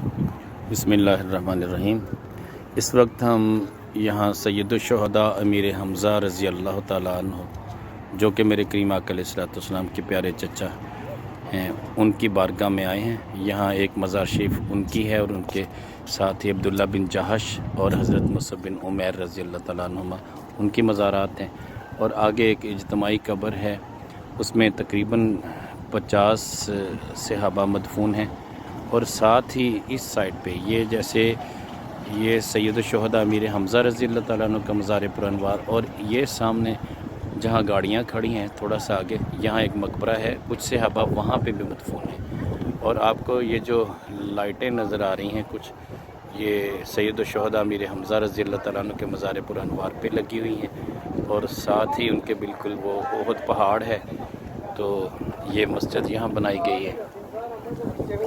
بسم اللہ الرحمن الرحیم۔ اس وقت ہم یہاں سید الشہداء امیر حمزہ رضی اللہ تعالیٰ عنہ جو کہ میرے کریم آقا علیہ الصلوۃ والسلام کے پیارے چچا ہیں، ان کی بارگاہ میں آئے ہیں۔ یہاں ایک مزار شریف ان کی ہے اور ان کے ساتھ ہی عبداللہ بن جہش اور حضرت مصعب بن عمیر رضی اللہ تعالیٰ عنہما ان کی مزارات ہیں، اور آگے ایک اجتماعی قبر ہے، اس میں تقریباً 50 صحابہ مدفون ہیں، اور ساتھ ہی اس سائڈ پہ یہ جیسے یہ سید الشہداء امیر حمزہ رضی اللہ تعالیٰ عنہ کا مزار پر انوار، اور یہ سامنے جہاں گاڑیاں کھڑی ہیں تھوڑا سا آگے یہاں ایک مقبرہ ہے، کچھ صحابہ وہاں پہ بھی مدفون ہیں، اور آپ کو یہ جو لائٹیں نظر آ رہی ہیں کچھ، یہ سید الشہداء امیر حمزہ رضی اللہ تعالیٰ عنہ کے مزار پر انوار پہ لگی ہوئی ہیں، اور ساتھ ہی ان کے بالکل وہ احد پہاڑ ہے، تو یہ مسجد یہاں بنائی گئی ہے،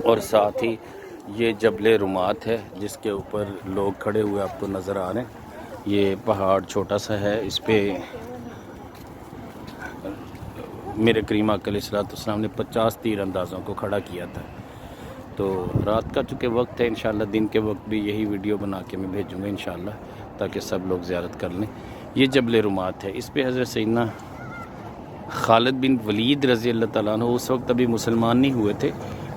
اور ساتھ ہی یہ جبل رمات ہے جس کے اوپر لوگ کھڑے ہوئے آپ کو نظر آ رہے ہیں۔ یہ پہاڑ چھوٹا سا ہے، اس پہ میرے کریم آقا علیہ الصلوۃ والسلام نے 50 تیر اندازوں کو کھڑا کیا تھا۔ تو رات کا چونکہ وقت ہے، انشاءاللہ دن کے وقت بھی یہی ویڈیو بنا کے میں بھیجوں گا انشاءاللہ، تاکہ سب لوگ زیارت کر لیں۔ یہ جبل رمات ہے، اس پہ حضرت سیدنا خالد بن ولید رضی اللہ تعالیٰ عنہ اس وقت ابھی مسلمان نہیں ہوئے تھے،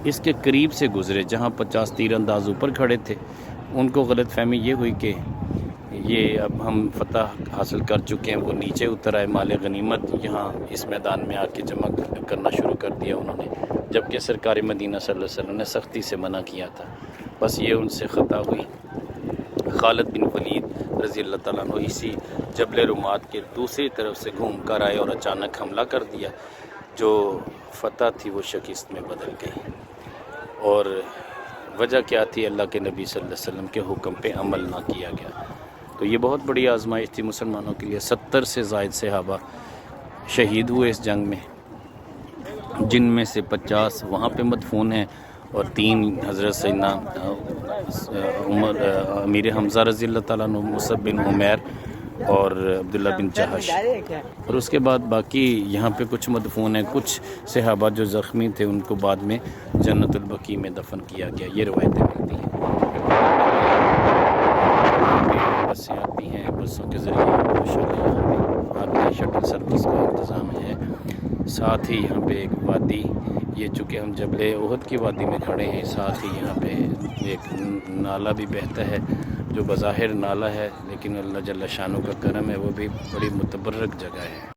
اس کے قریب سے گزرے جہاں 50 تیر انداز اوپر کھڑے تھے۔ ان کو غلط فہمی یہ ہوئی کہ یہ اب ہم فتح حاصل کر چکے ہیں، وہ نیچے اتر آئے، مال غنیمت یہاں اس میدان میں آ کے جمع کرنا شروع کر دیا انہوں نے، جبکہ سرکار مدینہ صلی اللہ علیہ وسلم نے سختی سے منع کیا تھا۔ بس یہ ان سے خطا ہوئی۔ خالد بن ولید رضی اللہ تعالیٰ عنہ اسی جبل رمات کے دوسری طرف سے گھوم کر آئے اور اچانک حملہ کر دیا، جو فتح تھی وہ شکست میں بدل گئی۔ اور وجہ کیا تھی؟ اللہ کے نبی صلی اللہ علیہ وسلم کے حکم پہ عمل نہ کیا گیا۔ تو یہ بہت بڑی آزمائش تھی مسلمانوں کے لیے۔ 70 سے زائد صحابہ شہید ہوئے اس جنگ میں، جن میں سے 50 وہاں پہ مدفون ہیں، اور 3 حضرت سیدنا امیر حمزہ رضی اللہ تعالیٰ عنہ، مصعب بن عمیر اور عبداللہ بن جہش، اور اس کے بعد باقی یہاں پہ کچھ مدفون ہیں۔ کچھ صحابہ جو زخمی تھے ان کو بعد میں جنت البقیع میں دفن کیا گیا، یہ روایتیں ملتی ہیں۔ بسیں آتی ہیں، بسوں کے ذریعے آدمی شٹل سروس کا انتظام ہے۔ ساتھ ہی یہاں پہ ایک وادی، یہ چونکہ ہم جبل احد کی وادی میں کھڑے ہیں، ساتھ ہی یہاں پہ ایک نالہ بھی بہتا ہے، جو بظاہر نالہ ہے لیکن اللہ جل شانہ کا کرم ہے، وہ بھی بڑی متبرک جگہ ہے۔